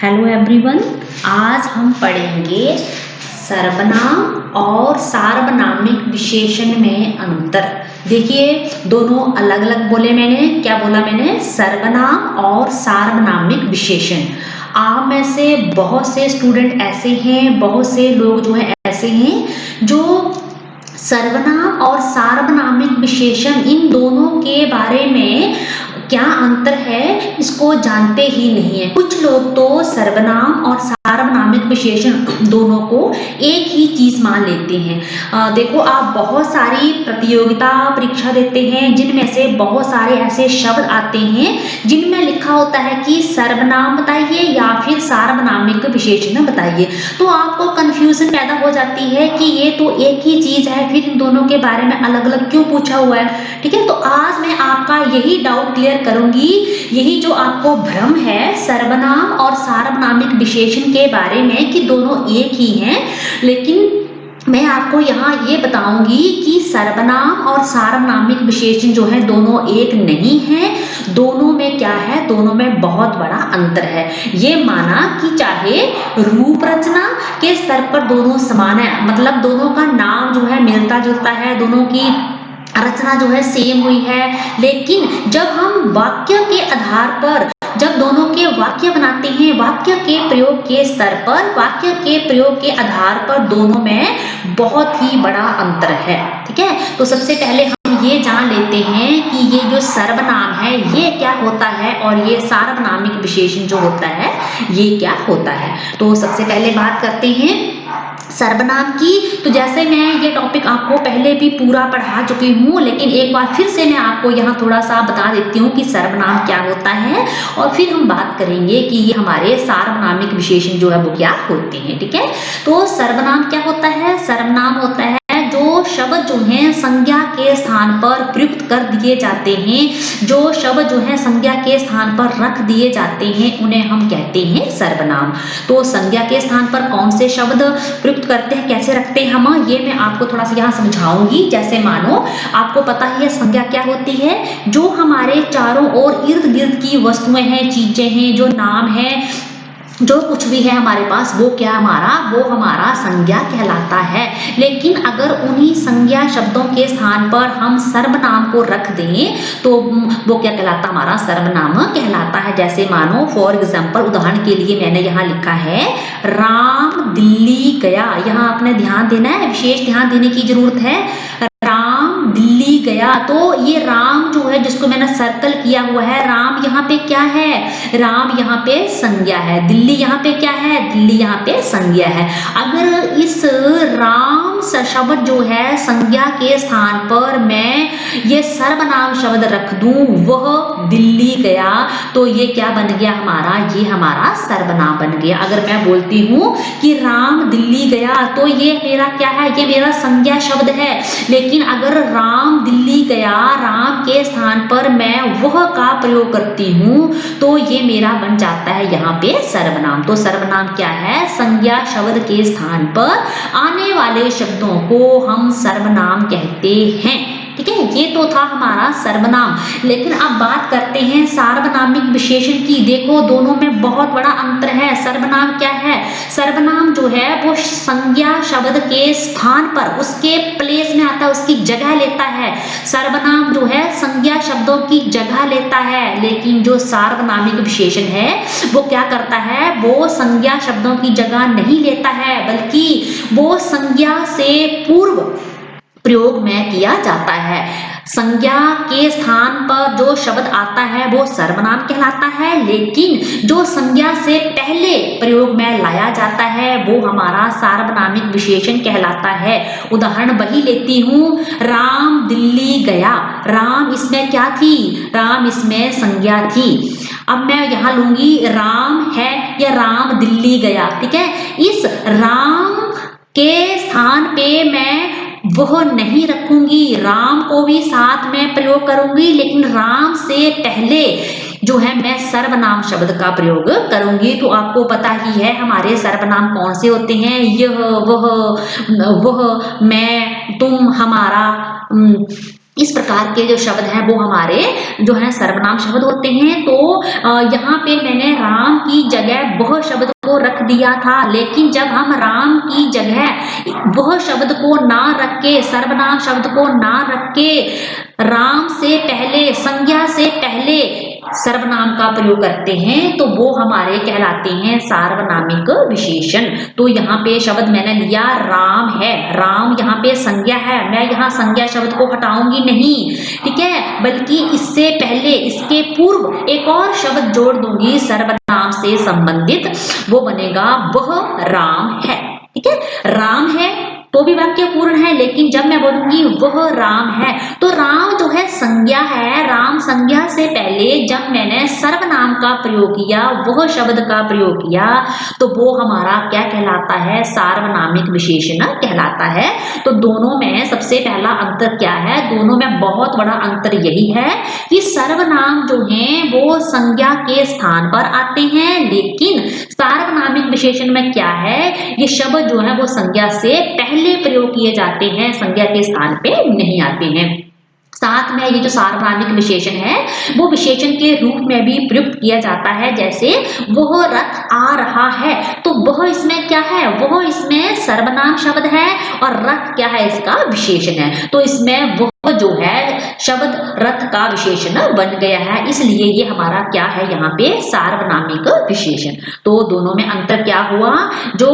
Hello everyone, आज हम पढ़ेंगे सर्वनाम और सार्वनामिक विशेषण में अंतर। देखिए, दोनों अलग अलग बोले। मैंने क्या बोला? मैंने सर्वनाम और सार्वनामिक विशेषण। आप में से बहुत से स्टूडेंट ऐसे हैं, बहुत से लोग जो है ऐसे हैं जो सर्वनाम और सार्वनामिक विशेषण इन दोनों के बारे में क्या अंतर है इसको जानते ही नहीं है। कुछ लोग तो सर्वनाम और सार्वनामिक विशेषण दोनों को एक ही चीज मान लेते हैं। देखो, आप बहुत सारी प्रतियोगिता परीक्षा देते हैं जिनमें से बहुत सारे ऐसे शब्द आते हैं जिनमें लिखा होता है कि सर्वनाम बताइए या फिर सार्वनामिक विशेषण बताइए। तो आपको कंफ्यूजन पैदा हो जाती है कि ये तो एक ही चीज है, फिर इन दोनों के बारे में अलग अलग क्यों पूछा हुआ है। ठीक है, तो आज मैं आपका यही डाउट क्लियर करूंगी। यही जो आपको भ्रम है सर्वनाम और सार्वनामिक विशेषण के बारे में कि दोनों एक ही हैं, लेकिन मैं आपको यहाँ ये बताऊंगी कि सर्वनाम और सार्वनामिक विशेषण जो है दोनों एक नहीं है। दोनों में क्या है? दोनों में बहुत बड़ा अंतर है। ये माना कि चाहे रूप रचना के स्तर पर दोनों समान है, मतलब दोनों का नाम जो है मिलता जुलता है, दोनों की रचना जो है सेम हुई है, लेकिन जब हम वाक्य के आधार पर जब दोनों के वाक्य बनाते हैं, वाक्य के प्रयोग के स्तर पर, वाक्य के प्रयोग के आधार पर दोनों में बहुत ही बड़ा अंतर है। ठीक है, तो सबसे पहले हम ये जान लेते हैं कि ये जो सर्वनाम है ये क्या होता है और ये सार्वनामिक विशेषण जो होता है ये क्या होता है। तो सबसे पहले बात करते हैं सर्वनाम की। तो जैसे मैं ये टॉपिक आपको पहले भी पूरा पढ़ा चुकी हूँ, लेकिन एक बार फिर से मैं आपको यहाँ थोड़ा सा बता देती हूँ कि सर्वनाम क्या होता है और फिर हम बात करेंगे कि ये हमारे सार्वनामिक विशेषण जो है वो क्या होते हैं। ठीक है, तो सर्वनाम क्या होता है? सर्वनाम होता है जो शब्द जो हैं संज्ञा के स्थान पर प्रयुक्त कर दिए जाते हैं, जो शब्द जो है संज्ञा के स्थान पर रख दिए जाते हैं उन्हें हम कहते हैं सर्वनाम। तो संज्ञा के स्थान पर कौन से शब्द प्रयुक्त करते हैं, कैसे रखते हैं हम, ये मैं आपको थोड़ा सा यहाँ समझाऊंगी। जैसे मानो आपको पता ही है संज्ञा क्या होती है, जो हमारे चारों ओर इर्द गिर्द की वस्तुएं हैं, चीजें हैं, जो नाम है, जो कुछ भी है हमारे पास वो क्या वो हमारा संज्ञा कहलाता है। लेकिन अगर उन्हीं संज्ञा शब्दों के स्थान पर हम सर्वनाम को रख दें तो वो क्या कहलाता? हमारा सर्वनाम कहलाता है। जैसे मानो फॉर एग्जाम्पल, उदाहरण के लिए मैंने यहाँ लिखा है राम दिल्ली गया। यहाँ आपने ध्यान देना है, विशेष ध्यान देने की जरूरत है। राम दिल्ली गया, तो ये राम जो है जिसको मैंने सर्कल किया हुआ है, राम यहाँ पे क्या है? राम यहाँ पे संज्ञा है। दिल्ली यहाँ पे क्या है? दिल्ली यहाँ पे संज्ञा है। अगर इस राम शब्द जो है संज्ञा के स्थान पर मैं ये सर्वनाम शब्द रख दूं, वह दिल्ली गया, तो ये क्या बन गया हमारा? ये हमारा सर्वनाम बन गया। अगर मैं बोलती हूँ कि राम दिल्ली गया, तो ये मेरा क्या है? ये मेरा संज्ञा शब्द है। लेकिन अगर राम दिल्ली गया, राम के स्थान पर मैं वह का प्रयोग करती हूँ तो ये मेरा बन जाता है यहाँ पे सर्वनाम। तो सर्वनाम क्या है? संज्ञा शब्द के स्थान पर आने वाले शब्दों को हम सर्वनाम कहते हैं। ठीक है, ये तो था हमारा सर्वनाम। लेकिन अब बात करते हैं सार्वनामिक विशेषण की। देखो, दोनों में बहुत बड़ा अंतर है। सर्वनाम क्या है? सर्वनाम जो है वो संज्ञा शब्द के स्थान पर, उसके प्लेस में आता है, उसकी जगह लेता है। सर्वनाम जो है संज्ञा शब्दों की जगह लेता है, लेकिन जो सार्वनामिक विशेषण है वो क्या करता है? वो संज्ञा शब्दों की जगह नहीं लेता है, बल्कि वो संज्ञा से पूर्व प्रयोग में किया जाता है। संज्ञा के स्थान पर जो शब्द आता है वो सर्वनाम कहलाता है, लेकिन जो संज्ञा से पहले प्रयोग में लाया जाता है वो हमारा सार्वनामिक विशेषण कहलाता है। उदाहरण वही लेती हूँ, राम दिल्ली गया। राम इसमें क्या थी? राम इसमें संज्ञा थी। अब मैं यहाँ लूंगी राम है या राम दिल्ली गया। ठीक है, इस राम के स्थान पे मैं वह नहीं रखूंगी, राम को भी साथ में प्रयोग करूंगी, लेकिन राम से पहले जो है मैं सर्वनाम शब्द का प्रयोग करूंगी। तो आपको पता ही है हमारे सर्वनाम कौन से होते हैं? यह, वह, मैं, तुम, हमारा, इस प्रकार के जो शब्द हैं वो हमारे जो है सर्वनाम शब्द होते हैं। तो यहाँ पे मैंने राम की जगह वह शब्द को रख दिया था, लेकिन जब हम राम की जगह वह शब्द को ना रख के, सर्वनाम शब्द को ना रख के, राम से पहले, संज्ञा से पहले सर्वनाम का प्रयोग करते हैं तो वो हमारे कहलाते हैं सार्वनामिक विशेषण। तो यहाँ पे शब्द मैंने लिया राम है, राम यहाँ पे संज्ञा है, मैं यहाँ संज्ञा शब्द को हटाऊंगी नहीं, ठीक है, बल्कि इससे पहले, इसके पूर्व एक और शब्द जोड़ दूंगी सर्वनाम से संबंधित, वो बनेगा वह राम है। ठीक है, राम है तो भी वाक्य पूर्ण है, लेकिन जब मैं बोलूंगी वह राम है तो राम जो है संज्ञा है, राम संज्ञा से पहले जब मैंने सर्वनाम का प्रयोग किया, वह शब्द का प्रयोग किया, तो वो हमारा क्या कहलाता है, सार्वनामिक विशेषण कहलाता है। तो दोनों में सबसे पहला अंतर क्या है, दोनों में बहुत बड़ा अंतर यही है कि सर्वनाम जो है वो संज्ञा के स्थान पर आते हैं, लेकिन सार्वनामिक विशेषण में क्या है, ये शब्द जो है वो संज्ञा से पहले प्रयोग किए जाते हैं, संज्ञा के स्थान पे नहीं आते हैं। साथ में ये जो सार्वनामिक विशेषण है वो विशेषण के रूप में भी प्रयुक्त किया जाता है, जैसे वह रथ आ रहा है, तो वह इसमें क्या है, वह इसमें सर्वनाम शब्द है और रथ क्या है, इसका विशेषण है, तो इसमें वह जो है शब्द रथ का विशेषण बन गया है, इसलिए ये हमारा क्या है यहाँ पे सार्वनामिक विशेषण। तो दोनों में अंतर क्या हुआ, जो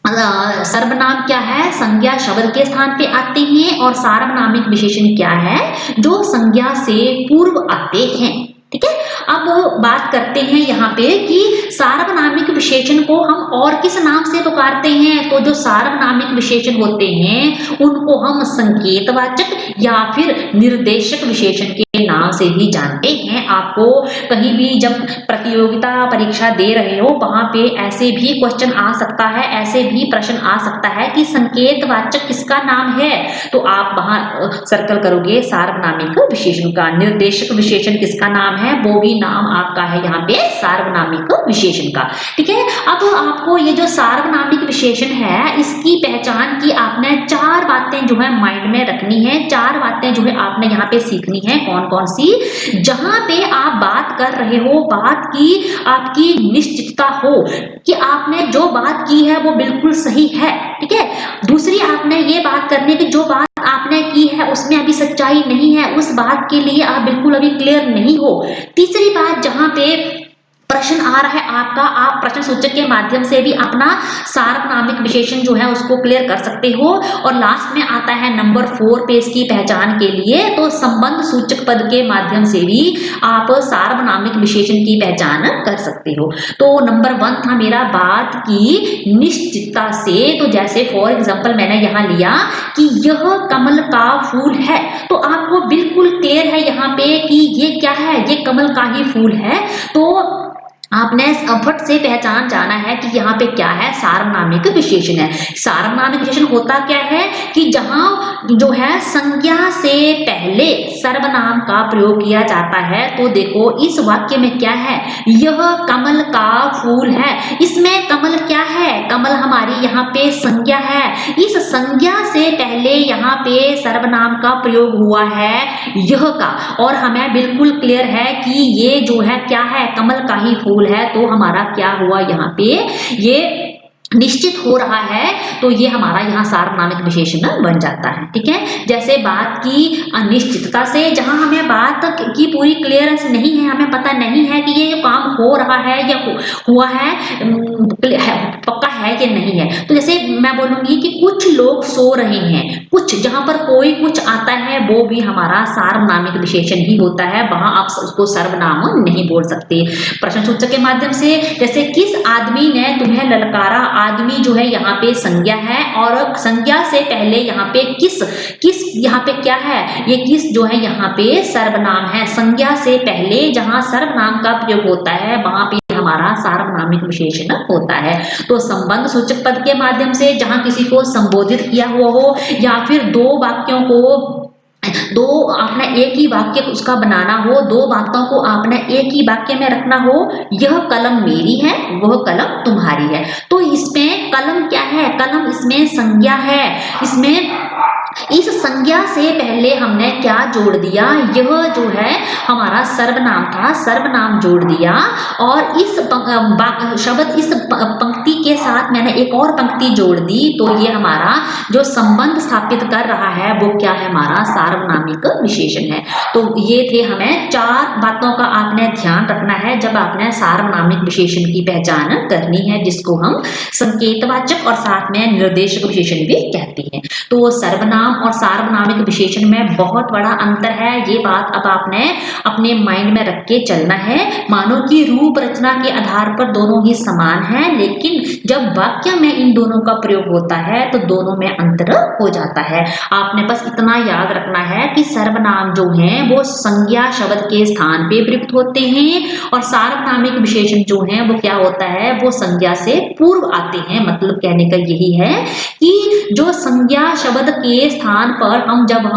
सर्वनाम क्या है, संज्ञा शब्द के स्थान पे आते हैं, और सार्वनामिक विशेषण क्या है, जो संज्ञा से पूर्व आते हैं। ठीक है, अब बात करते हैं यहाँ पे कि सार्वनामिक विशेषण को हम और किस नाम से पुकारते हैं। तो जो सार्वनामिक विशेषण होते हैं उनको हम संकेतवाचक या फिर निर्देशक विशेषण के नाम से भी जानते हैं। आपको कहीं भी जब प्रतियोगिता परीक्षा दे रहे हो वहां पे ऐसे भी क्वेश्चन आ सकता है, ऐसे भी प्रश्न आ सकता है कि संकेतवाचक किसका नाम है, तो आप वहां सर्कल करोगे सार्वनामिक विशेषण का। निर्देशक विशेषण किसका नाम है, वो भी नाम आपका है यहाँ पे सार्वनामिक विशेषण का। ठीक है, अब आपको ये जो सार्वनामिक विशेषण है इसकी पहचान की आपने चार बातें जो है माइंड में रखनी है, चार बातें जो है आपने यहाँ पे सीखनी है। कौन कौन सी, जहां पे आप बात कर रहे हो, बात की आपकी निश्चितता हो कि आपने जो बात की है वो बिल्कुल सही है। ठीक है, दूसरी आपने ये बात करनी कि जो बात आपने की है उसमें अभी सच्चाई नहीं है, उस बात के लिए आप बिल्कुल अभी क्लियर नहीं हो। तीसरी बात, जहां पे प्रश्न आ रहा है आपका, आप प्रश्न सूचक के माध्यम से भी अपना सार्वनामिक विशेषण जो है उसको क्लियर कर सकते हो। और लास्ट में आता है नंबर 4 पे इसकी पहचान के लिए, तो संबंध सूचक पद के माध्यम से भी आप सार्वनामिक विशेषण की पहचान कर सकते हो। तो नंबर 1 था मेरा बात की निश्चितता से, तो जैसे फॉर एग्जाम्पल मैंने यहाँ लिया कि यह कमल का फूल है, तो आपको बिल्कुल क्लियर है यहाँ पे कि ये क्या है, ये कमल का ही फूल है। तो आपने फट से पहचान जाना है कि यहाँ पे क्या है, सार्वनामिक विशेषण है। सार्वनामिक विशेषण होता क्या है कि जहां जो है संज्ञा से पहले सर्वनाम का प्रयोग किया जाता है। तो देखो इस वाक्य में क्या है, यह कमल का फूल है, इसमें कमल क्या है, कमल हमारी यहाँ पे संज्ञा है, इस संज्ञा से पहले यहाँ पे सर्वनाम का प्रयोग हुआ है यह का, और हमें बिल्कुल क्लियर है कि ये जो है क्या है, कमल का ही फूल है। तो हमारा क्या हुआ यहाँ पे, ये निश्चित हो रहा है, तो ये हमारा यहाँ सार्वनामिक विशेषण बन जाता है। ठीक है, जैसे बात की अनिश्चितता से, जहां हमें बात की पूरी क्लियरेंस नहीं है, हमें पता नहीं है कि ये जो काम हो रहा है या हुआ है पक्का है कि नहीं है। तो जैसे मैं बोलूंगी कि कुछ लोग सो रहे हैं, कुछ, जहां पर कोई कुछ आता है वो भी हमारा सार्वनामिक विशेषण ही होता है, वहां आप उसको सर्वनाम नहीं बोल सकते। प्रश्न सूचक के माध्यम से, जैसे किस आदमी ने तुम्हें ललकारा, आदमी जो है यहाँ पे संज्ञा है, और संज्ञा से पहले यहाँ पे किस यहाँ पे क्या है, ये किस जो है यहाँ पे सर्वनाम है। संज्ञा से पहले जहां सर्वनाम का प्रयोग होता है वहां पे हमारा सार्वनामिक विशेषण होता है। तो संबंध सूचक पद के माध्यम से जहां किसी को संबोधित किया हुआ हो, या फिर दो वाक्यों को, दो आपने एक ही वाक्य उसका बनाना हो, दो बातों को आपने एक ही वाक्य में रखना हो, यह कलम मेरी है, वह कलम तुम्हारी है। तो इसमें कलम क्या है, कलम इसमें संज्ञा है, इसमें इस संज्ञा से पहले हमने क्या जोड़ दिया, यह जो है हमारा सर्वनाम था, सर्वनाम जोड़ दिया और इस शब्द इस पंक्ति के साथ मैंने एक और पंक्ति जोड़ दी, तो ये हमारा जो संबंध स्थापित कर रहा है वो क्या है, हमारा सार्वनामिक विशेषण है। तो ये थे, हमें 4 बातों का आपने ध्यान रखना है जब आपने सार्वनामिक विशेषण की पहचान करनी है, जिसको हम संकेतवाचक और साथ में निर्देशक विशेषण भी कहते हैं। तो सर्वनाम और सार्वनामिक विशेषण में बहुत बड़ा अंतर है, ये बात अब आपने अपने माइंड में रख के चलना है। मानो कि रूप रचना के आधार पर दोनों ही समान हैं, लेकिन जब वाक्य में इन दोनों का प्रयोग होता है तो दोनों में अंतर हो जाता है। आपने बस इतना याद रखना है कि सर्वनाम जो हैं वो संज्ञा शब्द के स्थान पे प्रयुक्त होते हैं और सार्वनामिक विशेषण जो हैं वो क्या होता है, वो संज्ञा से पूर्व आते हैं। मतलब कहने का यही है कि जो संज्ञा शब्द के स्थान पर हम जब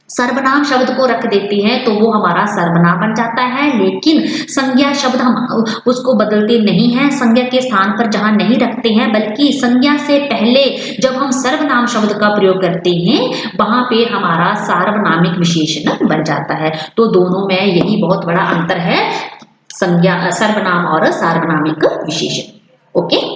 सर्वनाम शब्द को रख देते हैं तो वो हमारा सर्वनाम बन जाता है, लेकिन संज्ञा शब्द हम उसको बदलते नहीं हैं, संज्ञा के स्थान पर जहां नहीं रखते हैं, बल्कि संज्ञा से पहले जब हम सर्वनाम शब्द का प्रयोग करते हैं वहां पे हमारा सार्वनामिक विशेषण बन जाता है। तो दोनों में यही बहुत बड़ा अंतर है, संज्ञा सर्वनाम और सार्वनामिक विशेषण। ओके।